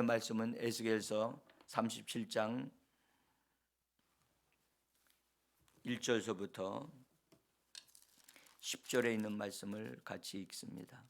말씀은 에스겔서 37장 1절서부터 10절에 있는 말씀을 같이 읽습니다.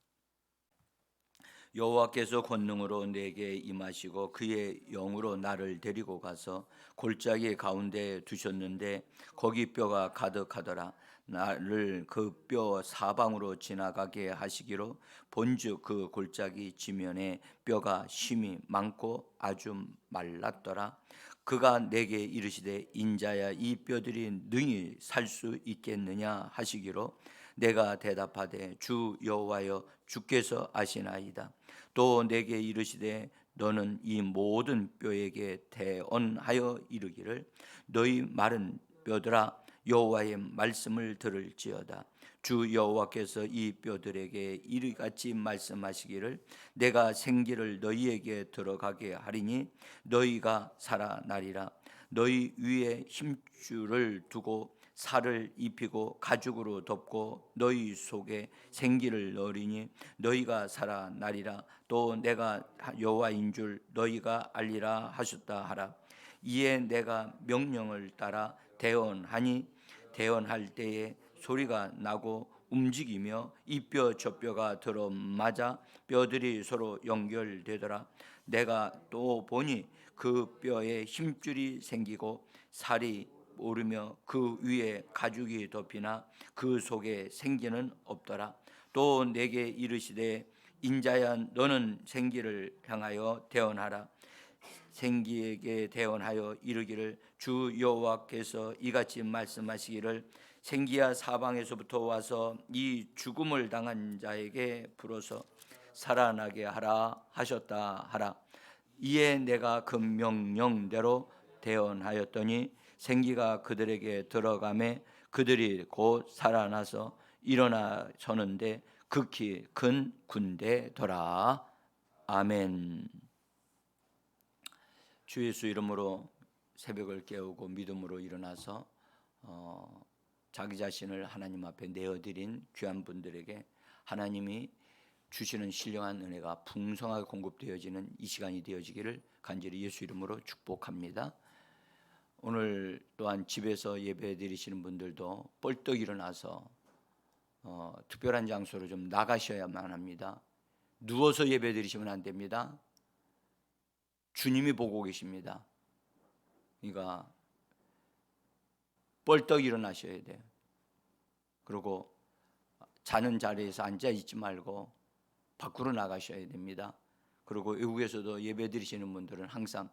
여호와께서 권능으로 내게 임하시고 그의 영으로 나를 데리고 가서 골짜기 가운데 두셨는데 거기 뼈가 가득하더라. 나를 그 뼈 사방으로 지나가게 하시기로 본즉 그 골짜기 지면에 뼈가 심이 많고 아주 말랐더라. 그가 내게 이르시되 인자야 이 뼈들이 능히 살 수 있겠느냐 하시기로 내가 대답하되 주 여호와여 주께서 아시나이다. 또 내게 이르시되 너는 이 모든 뼈에게 대언하여 이르기를 너희 마른 뼈들아 여호와의 말씀을 들을지어다. 주 여호와께서 이 뼈들에게 이같이 말씀하시기를 내가 생기를 너희에게 들어가게 하리니 너희가 살아나리라. 너희 위에 힘줄을 두고 살을 입히고 가죽으로 덮고 너희 속에 생기를 넣으리니 너희가 살아나리라. 또 내가 여호와인 줄 너희가 알리라 하셨다 하라. 이에 내가 명령을 따라 대언할 때에 소리가 나고 움직이며 이 뼈 저 뼈가 들어맞아 뼈들이 서로 연결되더라. 내가 또 보니 그 뼈에 힘줄이 생기고 살이 오르며 그 위에 가죽이 덮이나 그 속에 생기는 없더라. 또 내게 이르시되 인자야 너는 생기를 향하여 대언하라. 생기에게 대언하여 이르기를 주 여호와께서 이같이 말씀하시기를 생기야 사방에서부터 와서 이 죽음을 당한 자에게 불어서 살아나게 하라 하셨다 하라. 이에 내가 그 명령대로 대언하였더니 생기가 그들에게 들어가매 그들이 곧 살아나서 일어나 서는데 극히 큰 군대더라. 아멘. 주 예수 이름으로 새벽을 깨우고 믿음으로 일어나서 자기 자신을 하나님 앞에 내어드린 귀한 분들에게 하나님이 주시는 신령한 은혜가 풍성하게 공급되어지는 이 시간이 되어지기를 간절히 예수 이름으로 축복합니다. 오늘 또한 집에서 예배 드리시는 분들도 벌떡 일어나서 특별한 장소로 좀 나가셔야만 합니다. 누워서 예배 드리시면 안 됩니다. 주님이 보고 계십니다. 그러니까 벌떡 일어나셔야 돼요. 그리고 자는 자리에서 앉아 있지 말고 밖으로 나가셔야 됩니다. 그리고 외국에서도 예배 드리시는 분들은 항상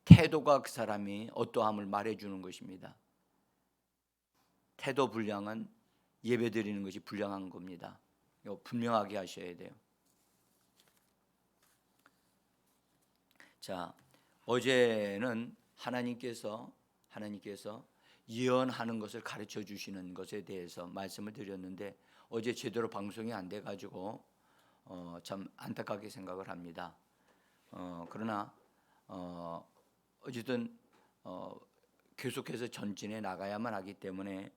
태도가 그 사람이 어떠함을 말해주는 것입니다. 태도 불량은 예배 드리는 것이 불량한 겁니다. 이거 분명하게 하셔야 돼요. 자, 어제는 하나님께서 예언하는 것을 가르쳐 주시는 것에 대해서 말씀을 드렸는데 어제 제대로 방송이 안 돼가지고 참 안타깝게 생각을 합니다. 그러나 어쨌든 계속해서 전진해 나가야만 하기 때문에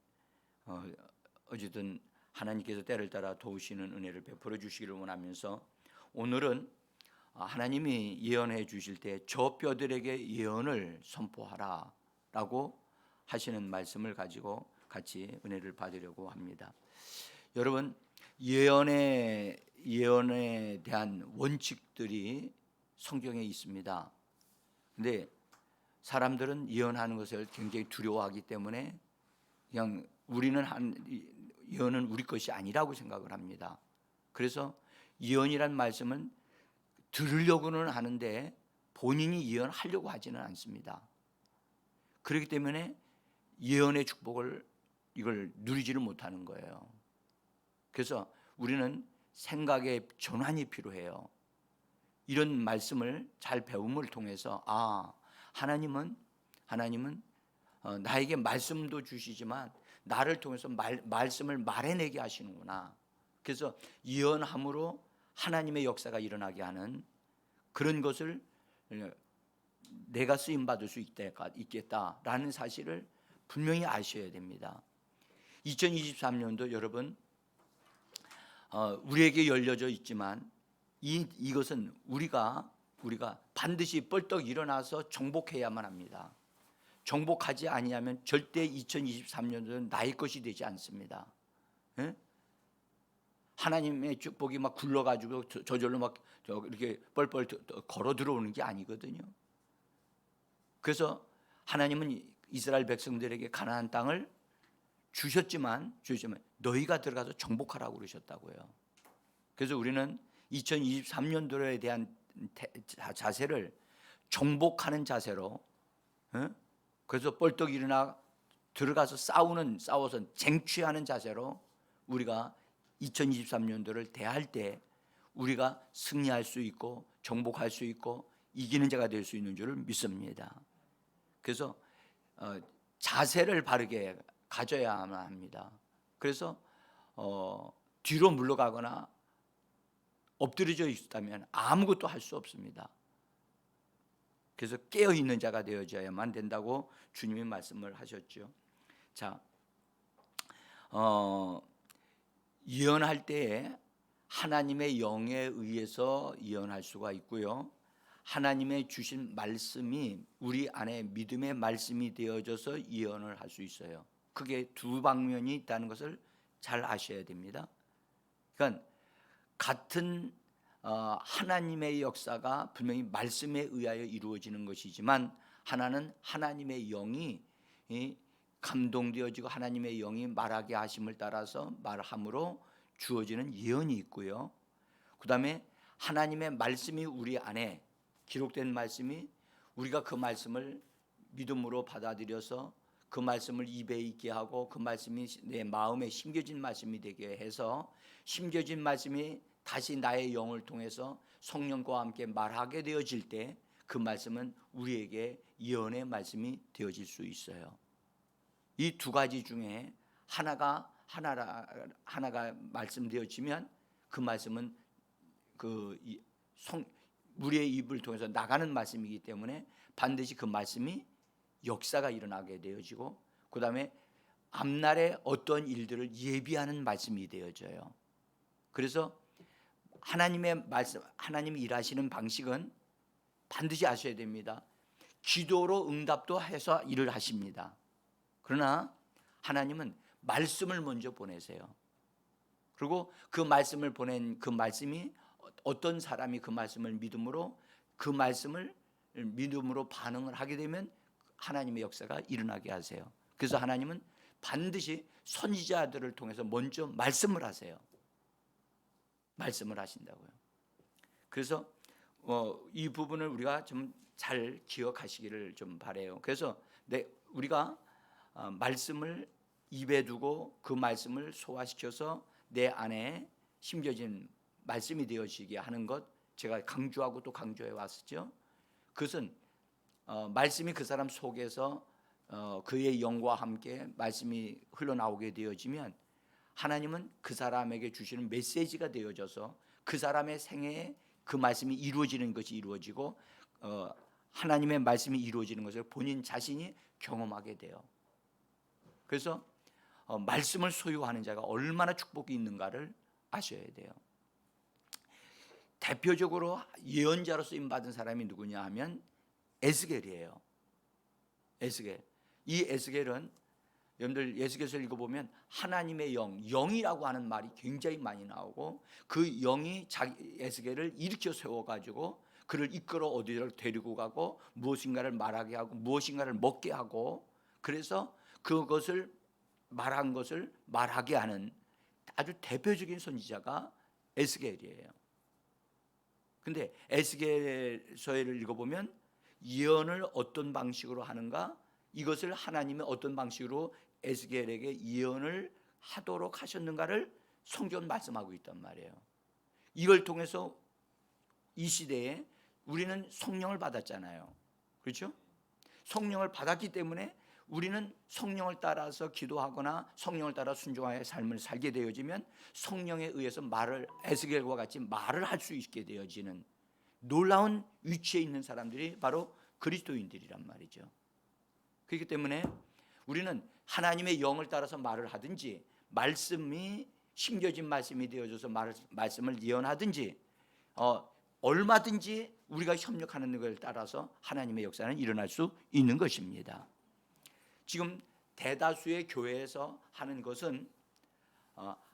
어쨌든 하나님께서 때를 따라 도우시는 은혜를 베풀어 주시기를 원하면서 오늘은 하나님이 예언해 주실 때 저 뼈들에게 예언을 선포하라 라고 하시는 말씀을 가지고 같이 은혜를 받으려고 합니다. 여러분, 예언에 대한 원칙들이 성경에 있습니다. 근데 사람들은 예언하는 것을 굉장히 두려워하기 때문에 그냥 예언은 우리 것이 아니라고 생각을 합니다. 그래서 예언이란 말씀은 들으려고는 하는데 본인이 예언하려고 하지는 않습니다. 그렇기 때문에 예언의 축복을 이걸 누리지를 못하는 거예요. 그래서 우리는 생각의 전환이 필요해요. 이런 말씀을 잘 배움을 통해서 하나님은 나에게 말씀도 주시지만 나를 통해서 말씀을 말해내게 하시는구나. 그래서 예언함으로 하나님의 역사가 일어나게 하는 그런 것을 내가 쓰임받을 수 있겠다라는 사실을 분명히 아셔야 됩니다. 2023년도 여러분 우리에게 열려져 있지만 이것은 우리가 반드시 벌떡 일어나서 정복해야만 합니다. 정복하지 아니하면 절대 2023년도는 나의 것이 되지 않습니다. 예? 하나님의 축복이 막 굴러가지고 저절로 막 이렇게 뻘뻘 걸어 들어오는 게 아니거든요. 그래서 하나님은 이스라엘 백성들에게 가나안 땅을 주셨지만 너희가 들어가서 정복하라고 그러셨다고요. 그래서 우리는 2023년도에 대한 자세를 정복하는 자세로, 그래서 벌떡 일어나 들어가서 싸워서 쟁취하는 자세로 우리가 2023년도를 대할 때 우리가 승리할 수 있고 정복할 수 있고 이기는 자가 될 수 있는 줄을 믿습니다. 그래서 자세를 바르게 가져야만 합니다. 그래서 뒤로 물러가거나 엎드려져 있다면 아무것도 할 수 없습니다. 그래서 깨어있는 자가 되어져야만 된다고 주님이 말씀을 하셨죠. 자, 예언할 때에 하나님의 영에 의해서 예언할 수가 있고요, 하나님의 주신 말씀이 우리 안에 믿음의 말씀이 되어져서 예언을 할 수 있어요. 그게 두 방면이 있다는 것을 잘 아셔야 됩니다. 그러니까 같은 하나님의 역사가 분명히 말씀에 의하여 이루어지는 것이지만, 하나는 하나님의 영이 감동되어지고 하나님의 영이 말하게 하심을 따라서 말함으로 주어지는 예언이 있고요, 그 다음에 하나님의 말씀이 우리 안에 기록된 말씀이 우리가 그 말씀을 믿음으로 받아들여서 그 말씀을 입에 있게 하고 그 말씀이 내 마음에 심겨진 말씀이 되게 해서 심겨진 말씀이 다시 나의 영을 통해서 성령과 함께 말하게 되어질 때 그 말씀은 우리에게 예언의 말씀이 되어질 수 있어요. 이 두 가지 중에 하나가 말씀되어지면 그 말씀은 우리의 입을 통해서 나가는 말씀이기 때문에 반드시 그 말씀이 역사가 일어나게 되어지고, 그 다음에 앞날에 어떤 일들을 예비하는 말씀이 되어져요. 그래서 하나님의 말씀, 하나님이 일하시는 방식은 반드시 아셔야 됩니다. 기도로 응답도 해서 일을 하십니다. 그러나 하나님은 말씀을 먼저 보내세요. 그리고 그 말씀을 보낸 그 말씀이 어떤 사람이 그 말씀을 믿음으로 반응을 하게 되면 하나님의 역사가 일어나게 하세요. 그래서 하나님은 반드시 선지자들을 통해서 먼저 말씀을 하세요. 말씀을 하신다고요. 그래서 이 부분을 우리가 좀 잘 기억하시기를 좀 바라요. 그래서 우리가 말씀을 입에 두고 그 말씀을 소화시켜서 내 안에 심겨진 말씀이 되어지게 하는 것, 제가 강조하고 또 강조해 왔었죠. 그것은 말씀이 그 사람 속에서 그의 영과 함께 말씀이 흘러나오게 되어지면 하나님은 그 사람에게 주시는 메시지가 되어져서 그 사람의 생애에 그 말씀이 이루어지는 것이 이루어지고 하나님의 말씀이 이루어지는 것을 본인 자신이 경험하게 돼요. 그래서 말씀을 소유하는 자가 얼마나 축복이 있는가를 아셔야 돼요. 대표적으로 예언자로 쓰임받은 사람이 누구냐 하면 에스겔이에요. 에스겔. 이 에스겔은 여러분들 에스겔서 읽어보면 하나님의 영이라고 하는 말이 굉장히 많이 나오고, 그 영이 에스겔을 일으켜 세워가지고 그를 이끌어 어디를 데리고 가고 무엇인가를 말하게 하고 무엇인가를 먹게 하고, 그래서 그것을 말한 것을 말하게 하는 아주 대표적인 선지자가 에스겔이에요. 근데 에스겔서를 읽어보면 예언을 어떤 방식으로 하는가, 이것을 하나님이 어떤 방식으로 에스겔에게 예언을 하도록 하셨는가를 성경은 말씀하고 있단 말이에요. 이걸 통해서 이 시대에 우리는 성령을 받았잖아요. 그렇죠? 성령을 받았기 때문에 우리는 성령을 따라서 기도하거나 성령을 따라 순종하여 삶을 살게 되어지면 성령에 의해서 에스겔과 같이 말을 할 수 있게 되어지는 놀라운 위치에 있는 사람들이 바로 그리스도인들이란 말이죠. 그렇기 때문에 우리는 하나님의 영을 따라서 말을 하든지, 말씀이 심겨진 말씀이 되어져서 말씀을 예언하든지, 얼마든지 우리가 협력하는 것을 따라서 하나님의 역사는 일어날 수 있는 것입니다. 지금 대다수의 교회에서 하는 것은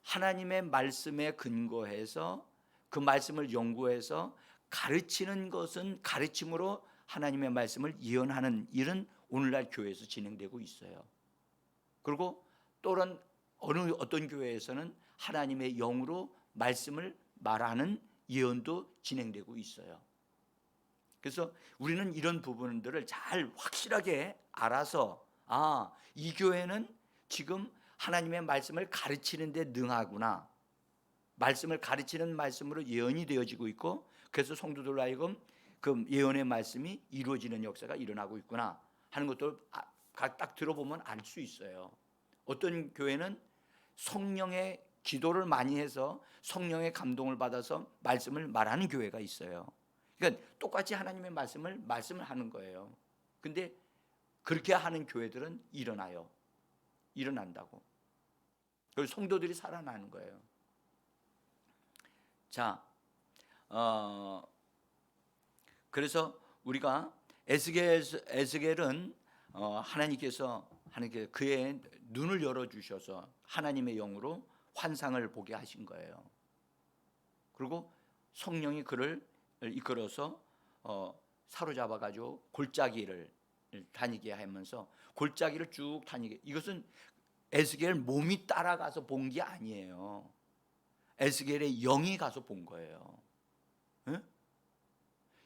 하나님의 말씀에 근거해서 그 말씀을 연구해서 가르치는 것은 가르침으로 하나님의 말씀을 예언하는 일은 오늘날 교회에서 진행되고 있어요. 그리고 또는 어떤 교회에서는 하나님의 영으로 말씀을 말하는 예언도 진행되고 있어요. 그래서 우리는 이런 부분들을 잘 확실하게 알아서 이 교회는 지금 하나님의 말씀을 가르치는 데 능하구나. 말씀을 가르치는 말씀으로 예언이 되어지고 있고, 그래서 성도들로 하여금 그 예언의 말씀이 이루어지는 역사가 일어나고 있구나 하는 것도 딱 들어보면 알 수 있어요. 어떤 교회는 성령의 기도를 많이 해서 성령의 감동을 받아서 말씀을 말하는 교회가 있어요. 그러니까 똑같이 하나님의 말씀을 하는 거예요. 근데 그렇게 하는 교회들은 일어난다고. 그리고 성도들이 살아나는 거예요. 자, 그래서 우리가 에스겔은 하나님께서 그의 눈을 열어주셔서 하나님의 영으로 환상을 보게 하신 거예요. 그리고 성령이 그를 이끌어서 사로잡아가지고 골짜기를 다니게 하면서 골짜기를 쭉 다니게. 이것은 에스겔 몸이 따라가서 본 게 아니에요. 에스겔의 영이 가서 본 거예요. 응?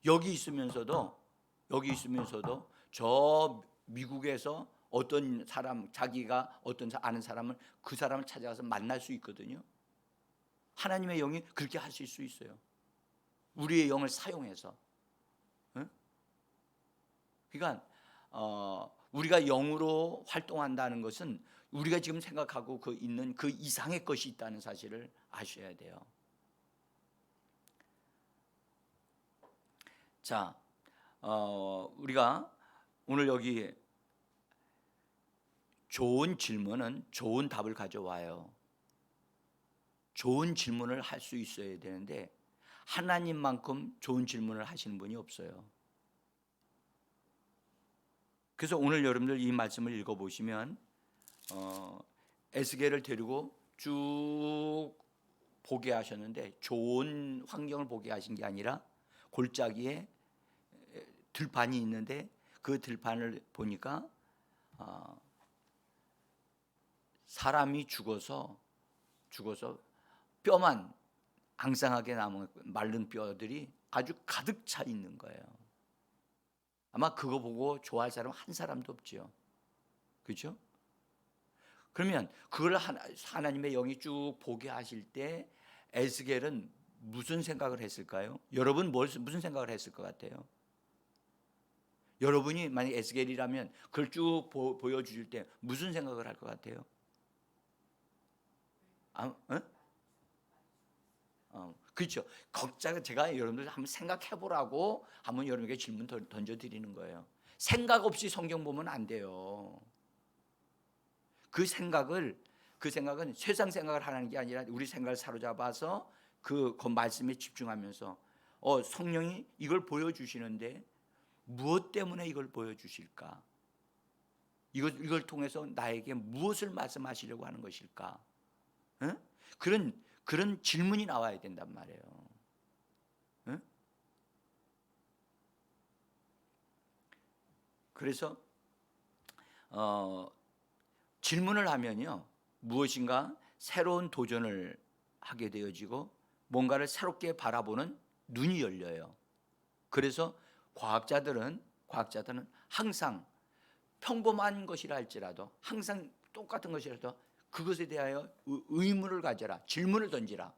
여기 있으면서도 저 미국에서 어떤 사람, 자기가 어떤 아는 사람을 그 사람을 찾아가서 만날 수 있거든요. 하나님의 영이 그렇게 하실 수 있어요. 우리의 영을 사용해서. 응? 그러니까 우리가 영으로 활동한다는 것은 우리가 지금 생각하고 있는 그 이상의 것이 있다는 사실을 아셔야 돼요. 자, 우리가 오늘 여기 좋은 질문은 좋은 답을 가져와요. 좋은 질문을 할 수 있어야 되는데 하나님만큼 좋은 질문을 하시는 분이 없어요. 그래서 오늘 여러분들 이 말씀을 읽어보시면 에스겔을 데리고 쭉 보게 하셨는데 좋은 환경을 보게 하신 게 아니라 골짜기에 들판이 있는데 그 들판을 보니까 사람이 죽어서 뼈만 앙상하게 남은 마른 뼈들이 아주 가득 차 있는 거예요. 아마 그거 보고 좋아할 사람 한 사람도 없죠. 그렇죠? 그러면 그걸 하나님의 영이 쭉 보게 하실 때 에스겔은 무슨 생각을 했을까요? 여러분 무슨 생각을 했을 것 같아요? 여러분이 만약 에스겔이라면 그걸 쭉 보여주실 때 무슨 생각을 할 것 같아요? 그렇죠. 제가 여러분들 한번 생각해 보라고 한번 여러분에게 질문 던져 드리는 거예요. 생각 없이 성경 보면 안 돼요. 그 생각은 세상 생각을 하는 게 아니라 우리 생각을 사로잡아서 그 말씀에 집중하면서 성령이 이걸 보여주시는데 무엇 때문에 이걸 보여주실까? 이걸 통해서 나에게 무엇을 말씀하시려고 하는 것일까? 응? 그런 질문이 나와야 된단 말이에요. 응? 그래서 질문을 하면요, 무엇인가 새로운 도전을 하게 되어지고 뭔가를 새롭게 바라보는 눈이 열려요. 그래서 과학자들은 항상 평범한 것이라 할지라도 항상 똑같은 것이라도 그것에 대하여 의문을 가져라, 질문을 던지라,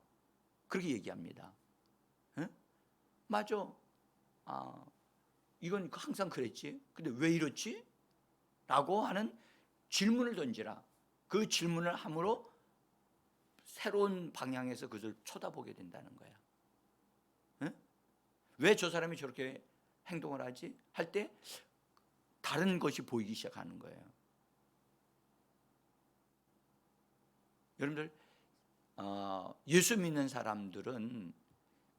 그렇게 얘기합니다. 응? 맞아. 이건 항상 그랬지. 근데 왜 이렇지? 라고 하는 질문을 던지라. 그 질문을 함으로 새로운 방향에서 그것을 쳐다보게 된다는 거야. 응? 왜 저 사람이 저렇게 행동을 하지? 할 때 다른 것이 보이기 시작하는 거예요. 여러분들 예수 믿는 사람들은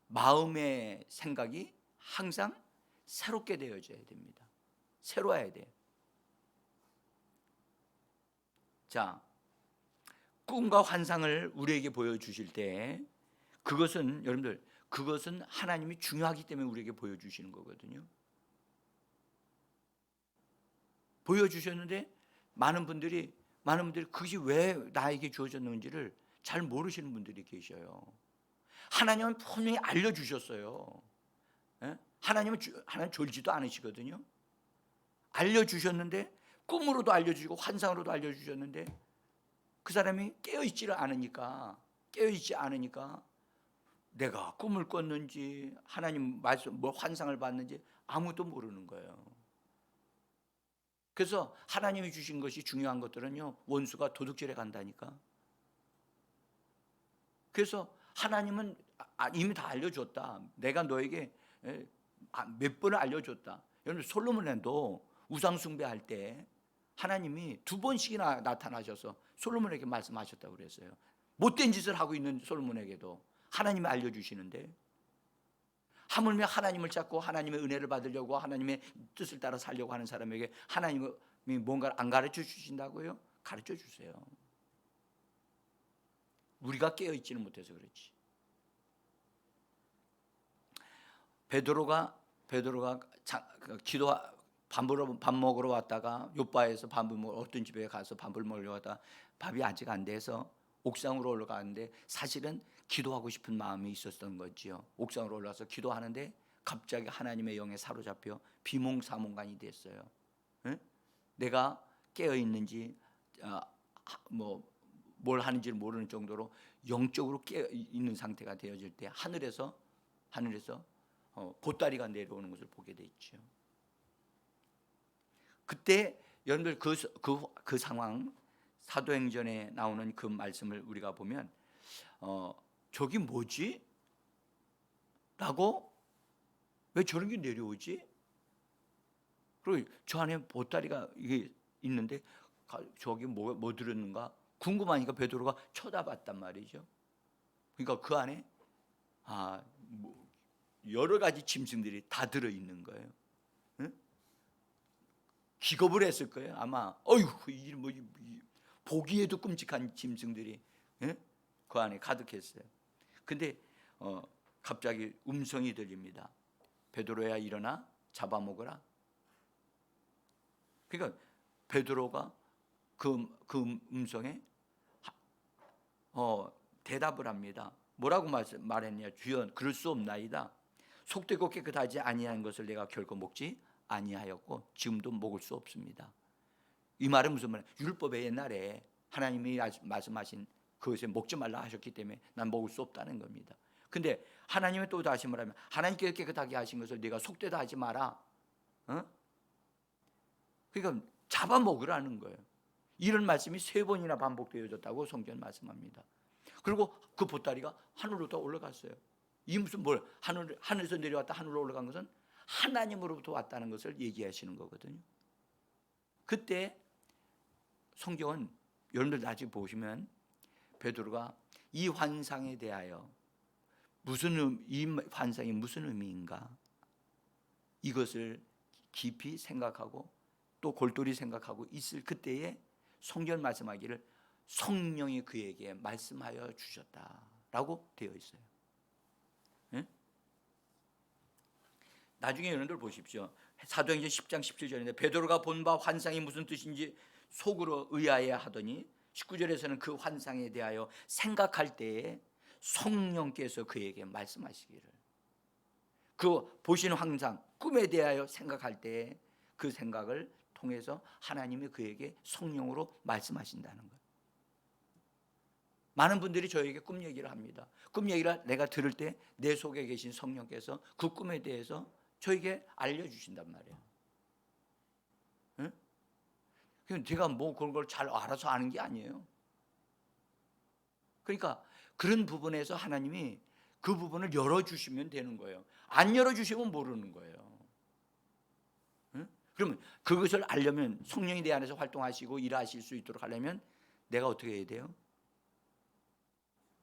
마음의 생각이 항상 새롭게 되어져야 됩니다. 새로워야 돼요. 자, 꿈과 환상을 우리에게 보여주실 때 그것은 여러분들 그것은 하나님이 중요하기 때문에 우리에게 보여주시는 거거든요. 보여주셨는데 많은 분들이 그것이 왜 나에게 주어졌는지를 잘 모르시는 분들이 계셔요. 하나님은 분명히 알려주셨어요. 하나님 졸지도 않으시거든요. 알려주셨는데 꿈으로도 알려주시고 환상으로도 알려주셨는데 그 사람이 깨어있지 않으니까 내가 꿈을 꿨는지 하나님 말씀 뭐 환상을 봤는지 아무도 모르는 거예요. 그래서 하나님이 주신 것이 중요한 것들은요 원수가 도둑질해 간다니까. 그래서 하나님은 이미 다 알려줬다. 내가 너에게 몇 번을 알려줬다. 여러분 솔로몬도 우상 숭배할 때 하나님이 2번씩이나 나타나셔서 솔로몬에게 말씀하셨다고 그랬어요. 못된 짓을 하고 있는 솔로몬에게도 하나님이 알려주시는데 하물며 하나님을 찾고 하나님의 은혜를 받으려고 하나님의 뜻을 따라 살려고 하는 사람에게 하나님이 뭔가를 안 가르쳐 주신다고요? 가르쳐 주세요. 우리가 깨어있지는 못해서 그렇지. 베드로가 밥 먹으러 왔다가 요바에서 어떤 집에 가서 밥을 먹으러 왔다가 밥이 아직 안 돼서 옥상으로 올라가는데 사실은 기도하고 싶은 마음이 있었던 거지요. 옥상으로 올라가서 기도하는데 갑자기 하나님의 영에 사로잡혀 비몽사몽간이 됐어요. 내가 깨어 있는지 뭘 하는지를 모르는 정도로 영적으로 깨어 있는 상태가 되어질 때 하늘에서 보따리가 내려오는 것을 보게 됐죠. 그때 여러분들 그 상황 사도행전에 나오는 그 말씀을 우리가 보면 저기 뭐지? 라고 왜 저런 게 내려오지? 그리고 저 안에 보따리가 이게 있는데 저기 뭐 들었는가 궁금하니까 베드로가 쳐다봤단 말이죠. 그러니까 그 안에 여러 가지 짐승들이 다 들어 있는 거예요. 응? 기겁을 했을 거예요. 아마 보기에도 끔찍한 짐승들이 그 안에 가득했어요. 근데 갑자기 음성이 들립니다. 베드로야 일어나 잡아먹으라. 그러니까 베드로가 그 음성에 대답을 합니다. 뭐라고 말했냐? 주여 그럴 수 없나이다. 속되고 깨끗하지 아니한 것을 내가 결코 먹지 아니하였고 지금도 먹을 수 없습니다. 이 말은 무슨 말이에요? 율법의 옛날에 하나님이 말씀하신 그것에 먹지 말라 하셨기 때문에 난 먹을 수 없다는 겁니다. 근데 하나님이 또 다시 말하면 하나님께서 깨끗하게 하신 것을 네가 속되다 하지 마라. 그러니까 잡아먹으라는 거예요. 이런 말씀이 3번이나 반복되어졌다고 성경은 말씀합니다. 그리고 그 보따리가 하늘로 더 올라갔어요. 이 무슨 하늘에서 내려왔다 하늘로 올라간 것은 하나님으로부터 왔다는 것을 얘기하시는 거거든요. 그때 성경은 여러분들 나중에 보시면 베드로가 이 환상에 대하여 이 환상이 무슨 의미인가 이것을 깊이 생각하고 또 골똘히 생각하고 있을 그때에 성경 말씀하기를 성령이 그에게 말씀하여 주셨다라고 되어 있어요. 네? 나중에 여러분들 보십시오. 사도행전 10장 17절인데 베드로가 본 바 환상이 무슨 뜻인지 속으로 의아해 하더니 19절에서는 그 환상에 대하여 생각할 때에 성령께서 그에게 말씀하시기를 그 보신 환상 꿈에 대하여 생각할 때에 그 생각을 통해서 하나님이 그에게 성령으로 말씀하신다는 거예요. 많은 분들이 저에게 꿈 얘기를 합니다. 꿈 얘기를 내가 들을 때 내 속에 계신 성령께서 그 꿈에 대해서 저에게 알려주신단 말이에요. 응? 제가 뭐 그런 걸 잘 알아서 아는 게 아니에요. 그러니까 그런 부분에서 하나님이 그 부분을 열어주시면 되는 거예요. 안 열어주시면 모르는 거예요. 그러면 그것을 알려면 성령이 내 안에서 활동하시고 일하실 수 있도록 하려면 내가 어떻게 해야 돼요?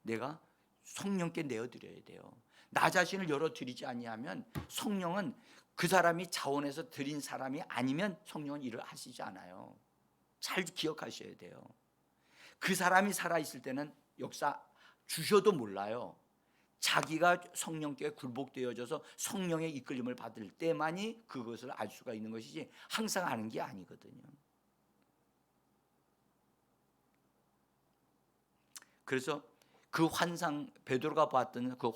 내가 성령께 내어드려야 돼요. 나 자신을 열어드리지 아니하면 성령은 그 사람이 자원해서 드린 사람이 아니면 성령은 일을 하시지 않아요. 잘 기억하셔야 돼요. 그 사람이 살아있을 때는 역사 주셔도 몰라요. 자기가 성령께 굴복되어져서 성령의 이끌림을 받을 때만이 그것을 알 수가 있는 것이지 항상 아는 게 아니거든요. 그래서 그 환상, 베드로가 봤던 그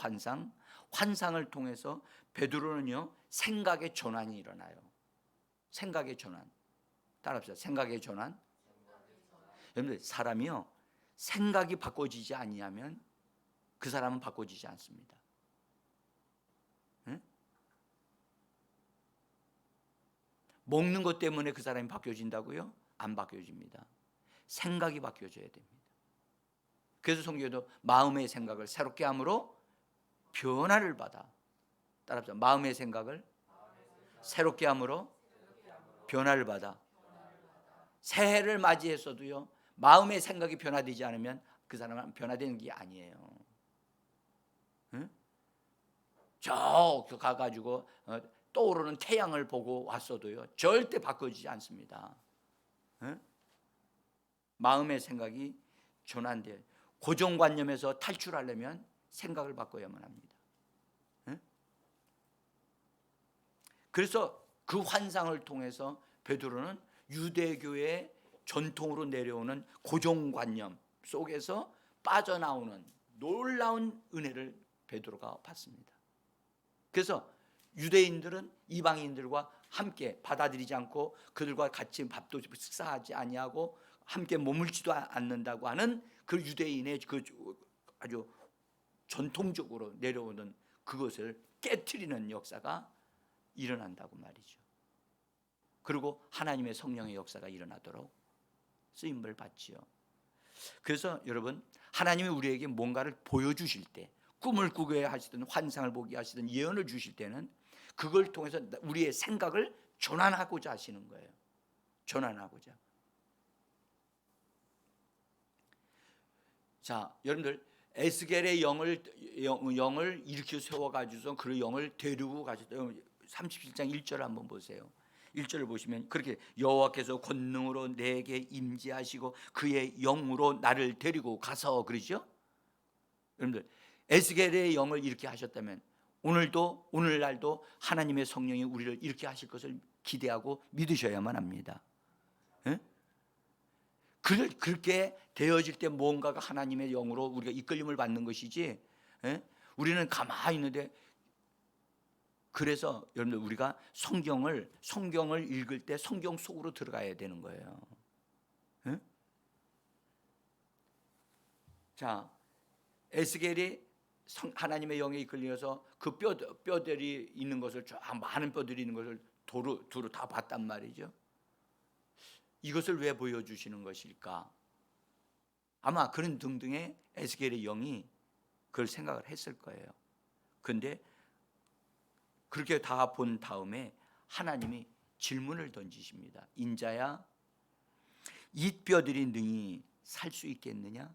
환상을 통해서 베드로는요 생각의 전환이 일어나요. 생각의 전환. 따라합시다. 생각의 전환. 여러분들 사람이요 생각이 바꿔지지 아니하면 그 사람은 바꿔지지 않습니다. 응? 먹는 것 때문에 그 사람이 바뀌어진다고요? 안 바뀌어집니다. 생각이 바뀌어져야 됩니다. 그래서 성경에도 마음의 생각을 새롭게 함으로 변화를 받아. 따라합시다. 마음의 생각을 새롭게 함으로 변화를 받아. 새해를 맞이했어도요 마음의 생각이 변화되지 않으면 그 사람은 변화되는 게 아니에요. 응? 저 가가지고 떠오르는 태양을 보고 왔어도요 절대 바꿔지지 않습니다. 응? 마음의 생각이 전환돼요. 고정관념에서 탈출하려면 생각을 바꿔야만 합니다. 응? 그래서 그 환상을 통해서 베드로는 유대교의 전통으로 내려오는 고정관념 속에서 빠져나오는 놀라운 은혜를 베드로가 받습니다. 그래서 유대인들은 이방인들과 함께 받아들이지 않고 그들과 같이 밥도 식사하지 아니하고 함께 머물지도 않는다고 하는 그 유대인의 그 아주 전통적으로 내려오는 그것을 깨트리는 역사가 일어난다고 말이죠. 그리고 하나님의 성령의 역사가 일어나도록 쓰임을 받지요. 그래서 여러분 하나님이 우리에게 뭔가를 보여주실 때 꿈을 꾸게 하시든 환상을 보게 하시든 예언을 주실 때는 그걸 통해서 우리의 생각을 전환하고자 하시는 거예요. 전환하고자. 자, 여러분들 에스겔의 영을 일으켜 세워가지고서 그 영을 데리고 가셨어요. 37장 1절 한번 보세요. 1절을 보시면 그렇게 여호와께서 권능으로 내게 임재하시고 그의 영으로 나를 데리고 가서 그러죠. 여러분들 에스겔의 영을 이렇게 하셨다면 오늘날도 하나님의 성령이 우리를 이렇게 하실 것을 기대하고 믿으셔야만 합니다. 예? 그렇게 되어질 때 무언가가 하나님의 영으로 우리가 이끌림을 받는 것이지 예? 우리는 가만히 있는데 그래서 여러분들 우리가 성경을 읽을 때 성경 속으로 들어가야 되는 거예요. 예? 자, 에스겔이 하나님의 영에 이끌려서 그 뼈들이 있는 것을 많은 뼈들이 있는 것을 두루 다 봤단 말이죠. 이것을 왜 보여주시는 것일까? 아마 그런 등등의 에스겔의 영이 그걸 생각을 했을 거예요. 그런데 그렇게 다 본 다음에 하나님이 질문을 던지십니다. 인자야, 이 뼈들이 능히 살 수 있겠느냐?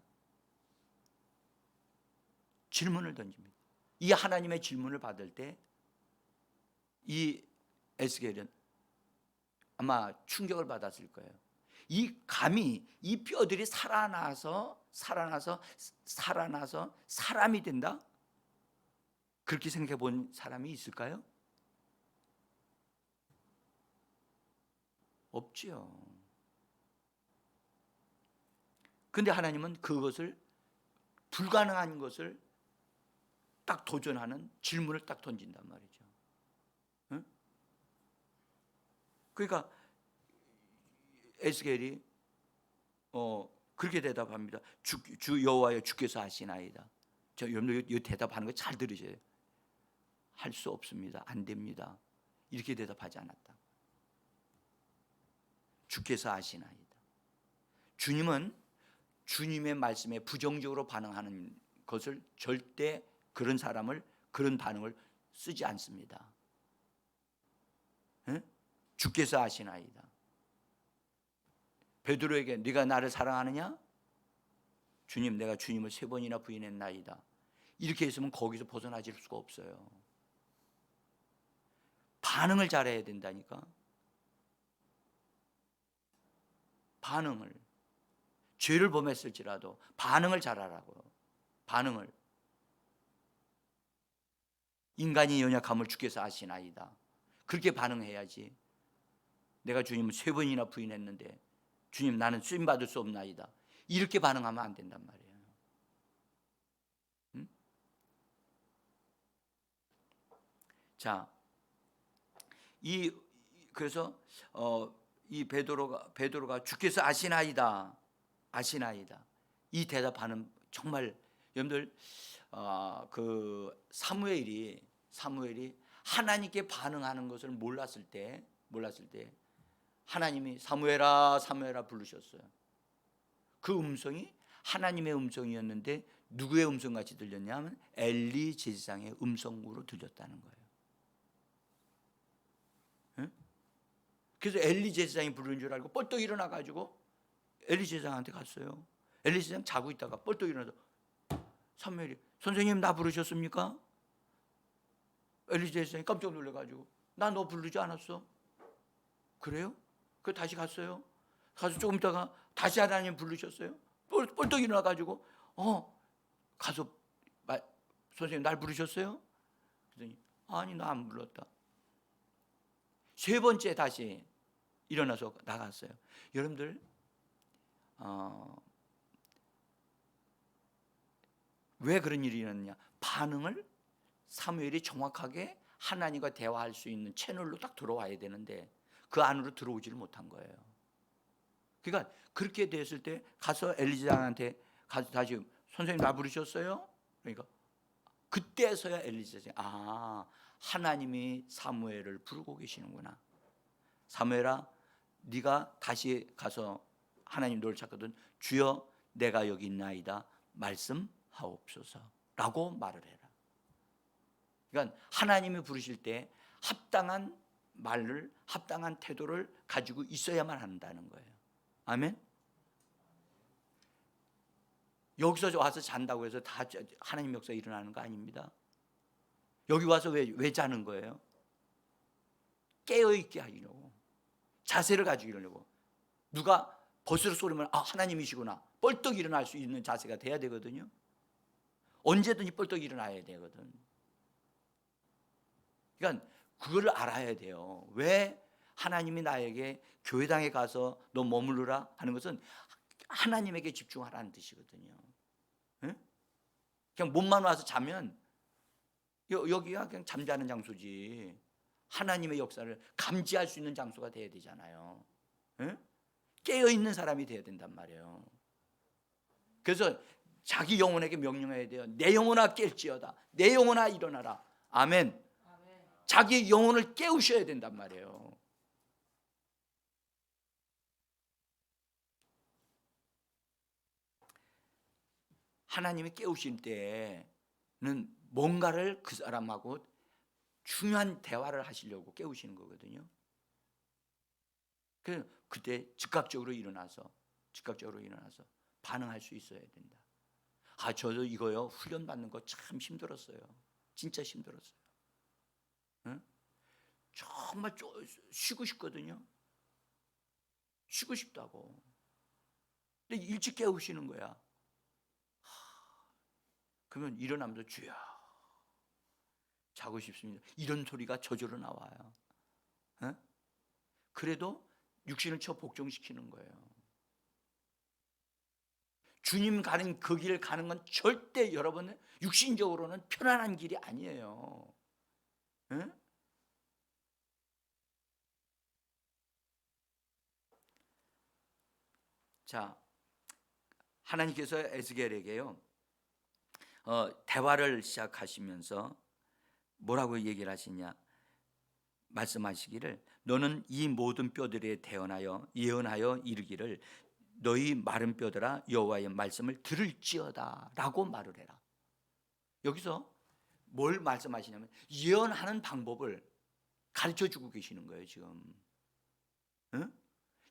질문을 던집니다. 이 하나님의 질문을 받을 때 이 에스겔은 아마 충격을 받았을 거예요. 감히 이 뼈들이 살아나서 사람이 된다? 그렇게 생각해 본 사람이 있을까요? 없지요. 근데 하나님은 그것을 불가능한 것을 딱 도전하는 질문을 딱 던진단 말이죠. 응? 그러니까 에스겔이 그렇게 대답합니다. 주 여호와여 주께서 하시나이다. 여러분들 이 대답하는 거 잘 들으셔야 돼요. 할 수 없습니다. 안 됩니다. 이렇게 대답하지 않았다. 주께서 하시나이다. 주님은 주님의 말씀에 부정적으로 반응하는 것을 절대 그런 반응을 쓰지 않습니다. 응? 주께서 하시나이다. 베드로에게 네가 나를 사랑하느냐? 주님, 내가 주님을 3번이나 부인했나이다. 이렇게 있으면 거기서 벗어나질 수가 없어요. 반응을 잘해야 된다니까. 반응을. 죄를 범했을지라도 반응을 잘하라고. 반응을. 인간이 연약함을 주께서 아시나이다. 그렇게 반응해야지. 내가 주님을 3번이나 부인했는데 주님 나는 쓰임받을 수 없나이다. 이렇게 반응하면 안 된단 말이에요. 응? 자, 그래서 이 베드로가 주께서 아시나이다. 이 대답하는 정말 여러분들 그 사무엘이 하나님께 반응하는 것을 몰랐을 때 하나님이 사무엘아 부르셨어요. 그 음성이 하나님의 음성이었는데 누구의 음성같이 들렸냐면 엘리 제사장의 음성으로 들렸다는 거예요. 응? 그래서 엘리 제사장이 부르는 줄 알고 뻘떡 일어나가지고 엘리 제사장한테 갔어요. 엘리 제사장 자고 있다가 뻘떡 일어나서 사무엘이 선생님 나 부르셨습니까? 엘리 제사장이 깜짝 놀라가지고 나 너 부르지 않았어? 그래요? 그 다시 갔어요. 가서 조금 있다가 다시 하나님 부르셨어요. 뻘떡 일어나가지고 가서 선생님 날 부르셨어요? 그랬더니 아니 나 안 불렀다. 3번째 다시 일어나서 나갔어요. 여러분들 왜 그런 일이 일어났냐? 반응을 사무엘이 정확하게 하나님과 대화할 수 있는 채널로 딱 들어와야 되는데 그 안으로 들어오지를 못한 거예요. 그러니까 그렇게 됐을 때 가서 엘리사장한테 가서 다시 선생님 나 부르셨어요? 그러니까 그때서야 엘리사장이 하나님이 사무엘을 부르고 계시는구나. 사무엘아 네가 다시 가서 하나님 너를 찾거든 주여 내가 여기 있나이다 말씀하옵소서라고 말을 해라. 그러니까 하나님이 부르실 때 합당한 말을 합당한 태도를 가지고 있어야만 한다는 거예요. 아멘. 여기서 와서 잔다고 해서 다 하나님 역사 일어나는 거 아닙니다. 여기 와서 왜 자는 거예요? 깨어있게 하려고, 자세를 가지고 이러려고. 누가 버스로 쏘르면 하나님이시구나 뻘떡 일어날 수 있는 자세가 돼야 되거든요. 언제든지 뻘떡 일어나야 되거든. 그러니까 그걸 알아야 돼요. 왜 하나님이 나에게 교회당에 가서 너 머무르라 하는 것은 하나님에게 집중하라는 뜻이거든요. 응? 그냥 몸만 와서 자면 여기가 그냥 잠자는 장소지. 하나님의 역사를 감지할 수 있는 장소가 돼야 되잖아요. 응? 깨어있는 사람이 돼야 된단 말이에요. 그래서 자기 영혼에게 명령해야 돼요. 내 영혼아 깰지어다. 내 영혼아 일어나라. 아멘. 자기 영혼을 깨우셔야 된단 말이에요. 하나님이 깨우실 때는 뭔가를 그 사람하고 중요한 대화를 하시려고 깨우시는 거거든요. 그때 즉각적으로 일어나서 반응할 수 있어야 된다. 저도 이거요 훈련 받는 거 참 힘들었어요. 진짜 힘들었어요. 응? 정말 쉬고 싶거든요. 쉬고 싶다고. 근데 일찍 깨우시는 거야. 그러면 일어나면서 주여 자고 싶습니다. 이런 소리가 저절로 나와요. 응? 그래도 육신을 쳐 복종시키는 거예요. 주님 가는 그 길을 가는 건 절대 여러분 육신적으로는 편안한 길이 아니에요. 응? 자, 하나님께서 에스겔에게요 대화를 시작하시면서 뭐라고 얘기를 하시냐? 말씀하시기를 너는 이 모든 뼈들에 대언하여 예언하여 이르기를 너희 마른 뼈들아 여호와의 말씀을 들을지어다라고 말을 해라. 여기서 뭘 말씀하시냐면 예언하는 방법을 가르쳐 주고 계시는 거예요 지금. 응?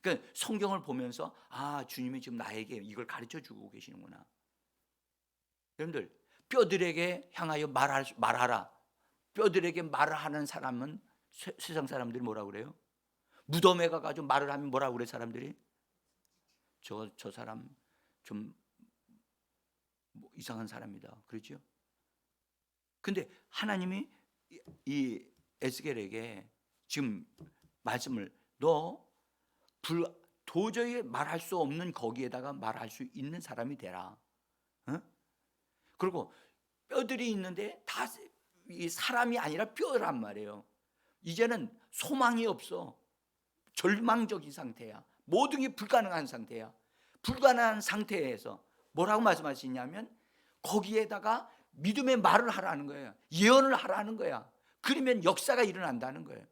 그러니까 성경을 보면서 주님이 지금 나에게 이걸 가르쳐 주고 계시는구나. 여러분들 뼈들에게 향하여 말하라. 뼈들에게 말을 하는 사람은 세상 사람들이 뭐라고 그래요? 무덤에 가가지고 말을 하면 뭐라고 그래 사람들이? 저 사람 좀 이상한 사람이다. 그렇죠? 근데 하나님이 이 에스겔에게 지금 말씀을 도저히 말할 수 없는 거기에다가 말할 수 있는 사람이 되라. 어? 그리고 뼈들이 있는데 다 이 사람이 아니라 뼈란 말이에요. 이제는 소망이 없어. 절망적인 상태야. 모든 게 불가능한 상태야. 불가능한 상태에서 뭐라고 말씀하시냐면 거기에다가 믿음의 말을 하라는 거예요. 예언을 하라는 거야. 그러면 역사가 일어난다는 거예요.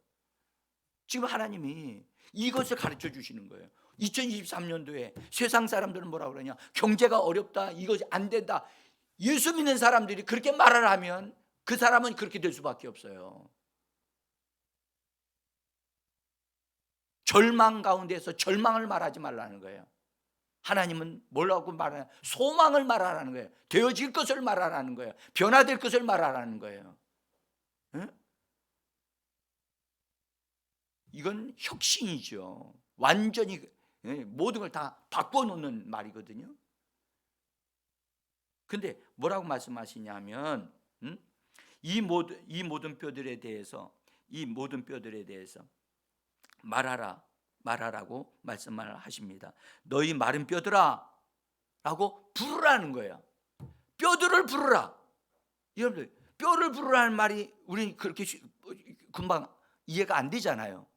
지금 하나님이 이것을 가르쳐 주시는 거예요. 2023년도에 세상 사람들은 뭐라고 그러냐? 경제가 어렵다. 이것이 안 된다. 예수 믿는 사람들이 그렇게 말을 하면 그 사람은 그렇게 될 수밖에 없어요. 절망 가운데서 절망을 말하지 말라는 거예요. 하나님은 뭐라고 말하냐? 소망을 말하라는 거예요. 되어질 것을 말하라는 거예요. 변화될 것을 말하라는 거예요. 응? 이건 혁신이죠. 완전히 모든 걸 다 바꿔놓는 말이거든요. 근데 뭐라고 말씀하시냐면 이 모든 뼈들에 대해서 말하라고 말씀을 하십니다. 너희 마른 뼈들아 라고 부르라는 거예요. 뼈들을 부르라. 여러분들 뼈를 부르라는 말이 우리는 그렇게 금방 이해가 안 되잖아요.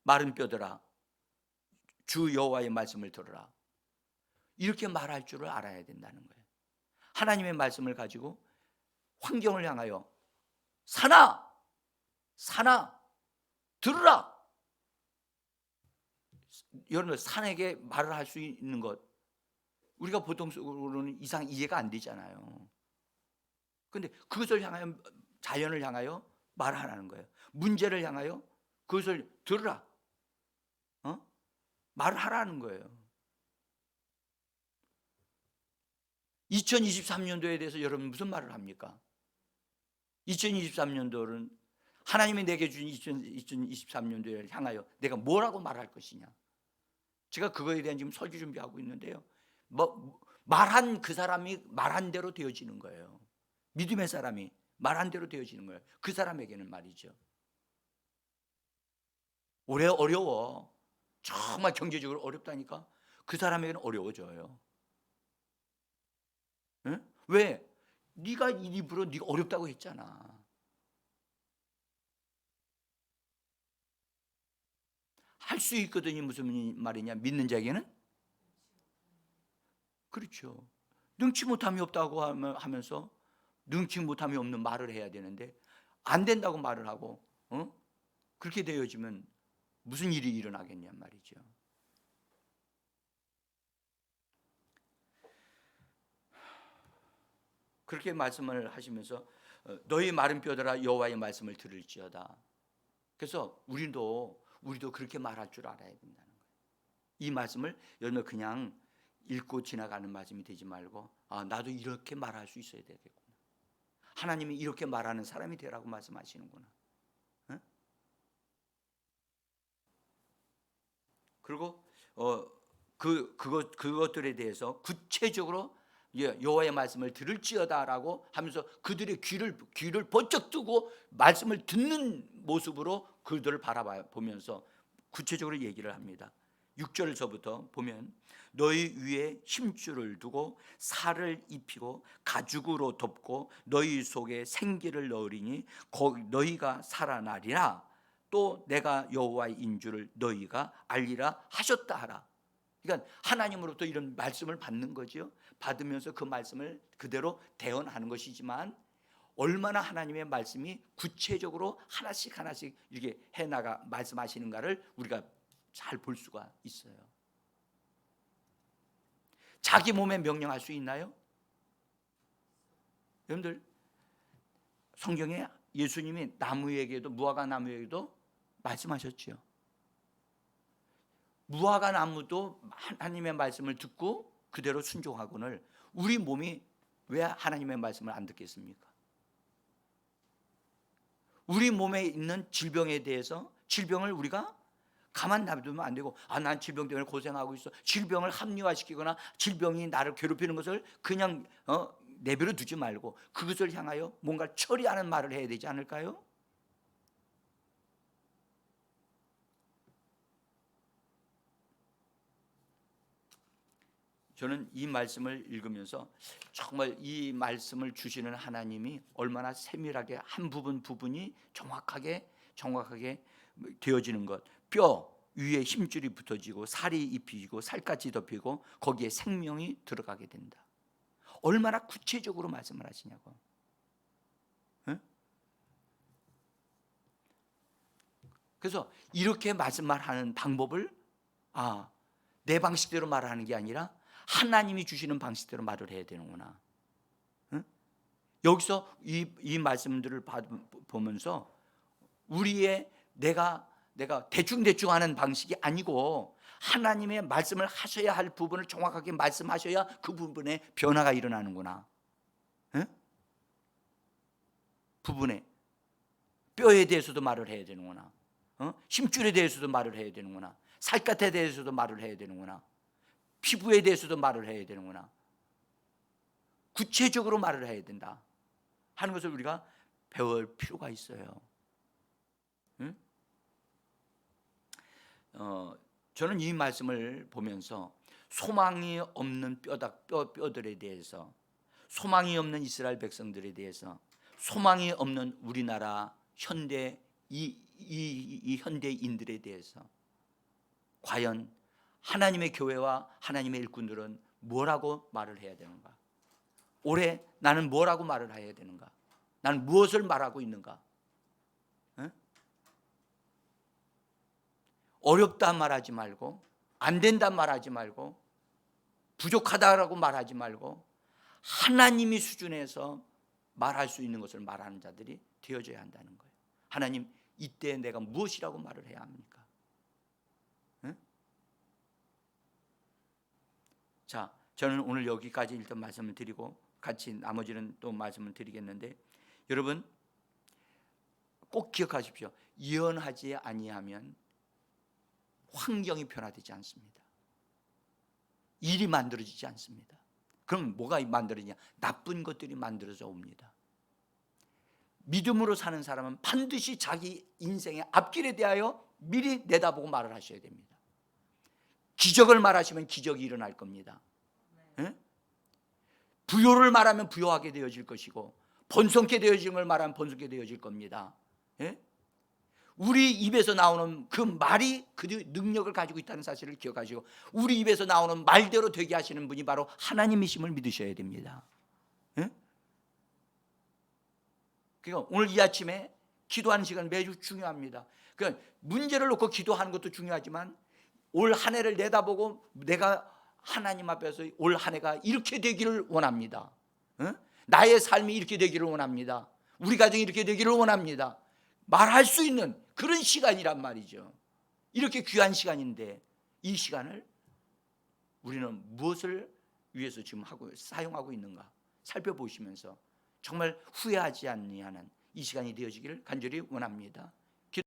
마른 뼈들아 주 여호와의 말씀을 들으라. 이렇게 말할 줄을 알아야 된다는 거예요. 하나님의 말씀을 가지고 환경을 향하여 사나 들으라. 여러분 산에게 말을 할 수 있는 것 우리가 보통적으로는 이상 이해가 안 되잖아요. 그런데 그것을 향하여 자연을 향하여 말하라는 거예요. 문제를 향하여 그것을 들으라. 말을 하라는 거예요. 2023년도에 대해서 여러분 무슨 말을 합니까? 2023년도는 하나님이 내게 주신 2023년도를 향하여 내가 뭐라고 말할 것이냐. 제가 그거에 대한 지금 설교 준비하고 있는데요. 말한 그 사람이 말한 대로 되어지는 거예요. 믿음의 사람이 말한 대로 되어지는 거예요. 그 사람에게는 말이죠. 올해 어려워. 정말 경제적으로 어렵다니까 그 사람에게는 어려워져요. 응? 왜? 네가 이 입으로 네가 어렵다고 했잖아. 할 수 있거든요. 무슨 말이냐? 믿는 자에게는 그렇죠. 능치 못함이 없다고 하면서 능치 못함이 없는 말을 해야 되는데 안 된다고 말을 하고 그렇게 되어지면 무슨 일이 일어나겠냐 말이죠. 그렇게 말씀을 하시면서 너희 마른 뼈들아 여호와의 말씀을 들을지어다. 그래서 우리도 그렇게 말할 줄 알아야 된다는 거예요. 이 말씀을 여러분 그냥 읽고 지나가는 말씀이 되지 말고 나도 이렇게 말할 수 있어야 되겠구나. 하나님이 이렇게 말하는 사람이 되라고 말씀하시는구나. 그리고 그것들에 대해서 구체적으로 여호와의 말씀을 들을지어다라고 하면서 그들의 귀를 번쩍 뜨고 말씀을 듣는 모습으로 그들을 바라보면서 구체적으로 얘기를 합니다. 6절서부터 보면 너희 위에 힘줄을 두고 살을 입히고 가죽으로 덮고 너희 속에 생기를 넣으리니 너희가 살아나리라. 또 내가 여호와의 인줄을 너희가 알리라 하셨다 하라. 그러니까 하나님으로부터 이런 말씀을 받는 거죠. 받으면서 그 말씀을 그대로 대언하는 것이지만 얼마나 하나님의 말씀이 구체적으로 하나씩 이렇게 해나가 말씀하시는가를 우리가 잘 볼 수가 있어요. 자기 몸에 명령할 수 있나요? 여러분들 성경에 예수님이 나무에게도 무화과 나무에게도 말씀하셨죠. 무화과 나무도 하나님의 말씀을 듣고 그대로 순종하거늘 우리 몸이 왜 하나님의 말씀을 안 듣겠습니까? 우리 몸에 있는 질병에 대해서 질병을 우리가 가만 놔두면 안 되고, 난 질병 때문에 고생하고 있어. 질병을 합리화시키거나 질병이 나를 괴롭히는 것을 그냥 내버려 두지 말고 그것을 향하여 뭔가 처리하는 말을 해야 되지 않을까요? 저는 이 말씀을 읽으면서 정말 이 말씀을 주시는 하나님이 얼마나 세밀하게 한 부분이 정확하게 되어지는 것. 뼈 위에 힘줄이 붙어지고 살이 입히고 살갗이 덮이고 거기에 생명이 들어가게 된다. 얼마나 구체적으로 말씀을 하시냐고. 응? 그래서 이렇게 말씀하는 방법을 내 방식대로 말하는 게 아니라 하나님이 주시는 방식대로 말을 해야 되는구나. 응? 여기서 이 말씀들을 보면서 우리의 내가 대충 하는 방식이 아니고 하나님의 말씀을 하셔야 할 부분을 정확하게 말씀하셔야 그 부분에 변화가 일어나는구나. 응? 부분에 뼈에 대해서도 말을 해야 되는구나. 힘줄에 대해서도 말을 해야 되는구나. 살갗에 대해서도 말을 해야 되는구나. 피부에 대해서도 말을 해야 되는구나. 구체적으로 말을 해야 된다 하는 것을 우리가 배울 필요가 있어요. 응? 저는 이 말씀을 보면서 소망이 없는 뼈들에 대해서, 소망이 없는 이스라엘 백성들에 대해서, 소망이 없는 우리나라 현대 이 현대인들에 대해서 과연 하나님의 교회와 하나님의 일꾼들은 뭐라고 말을 해야 되는가? 올해 나는 뭐라고 말을 해야 되는가? 나는 무엇을 말하고 있는가? 응? 어렵다 말하지 말고, 안 된다 말하지 말고, 부족하다라고 말하지 말고 하나님이 수준에서 말할 수 있는 것을 말하는 자들이 되어져야 한다는 거예요. 하나님, 이때 내가 무엇이라고 말을 해야 합니까? 응? 자, 저는 오늘 여기까지 일단 말씀을 드리고 같이 나머지는 또 말씀을 드리겠는데, 여러분 꼭 기억하십시오. 예언하지 아니하면 환경이 변화되지 않습니다. 일이 만들어지지 않습니다. 그럼 뭐가 만들어지냐? 나쁜 것들이 만들어져 옵니다. 믿음으로 사는 사람은 반드시 자기 인생의 앞길에 대하여 미리 내다보고 말을 하셔야 됩니다. 기적을 말하시면 기적이 일어날 겁니다. 네? 부요를 말하면 부요하게 되어질 것이고, 번성케 되어진 걸 말하면 번성케 되어질 겁니다. 네? 우리 입에서 나오는 그 말이 그 능력을 가지고 있다는 사실을 기억하시고, 우리 입에서 나오는 말대로 되게 하시는 분이 바로 하나님이심을 믿으셔야 됩니다. 네? 그러니까 오늘 이 아침에 기도하는 시간 매주 중요합니다. 그러니까 문제를 놓고 기도하는 것도 중요하지만 올 한 해를 내다보고 내가 하나님 앞에서 올 한 해가 이렇게 되기를 원합니다. 나의 삶이 이렇게 되기를 원합니다. 우리 가정이 이렇게 되기를 원합니다. 말할 수 있는 그런 시간이란 말이죠. 이렇게 귀한 시간인데 이 시간을 우리는 무엇을 위해서 지금 사용하고 있는가 살펴보시면서 정말 후회하지 아니하는 이 시간이 되어지기를 간절히 원합니다.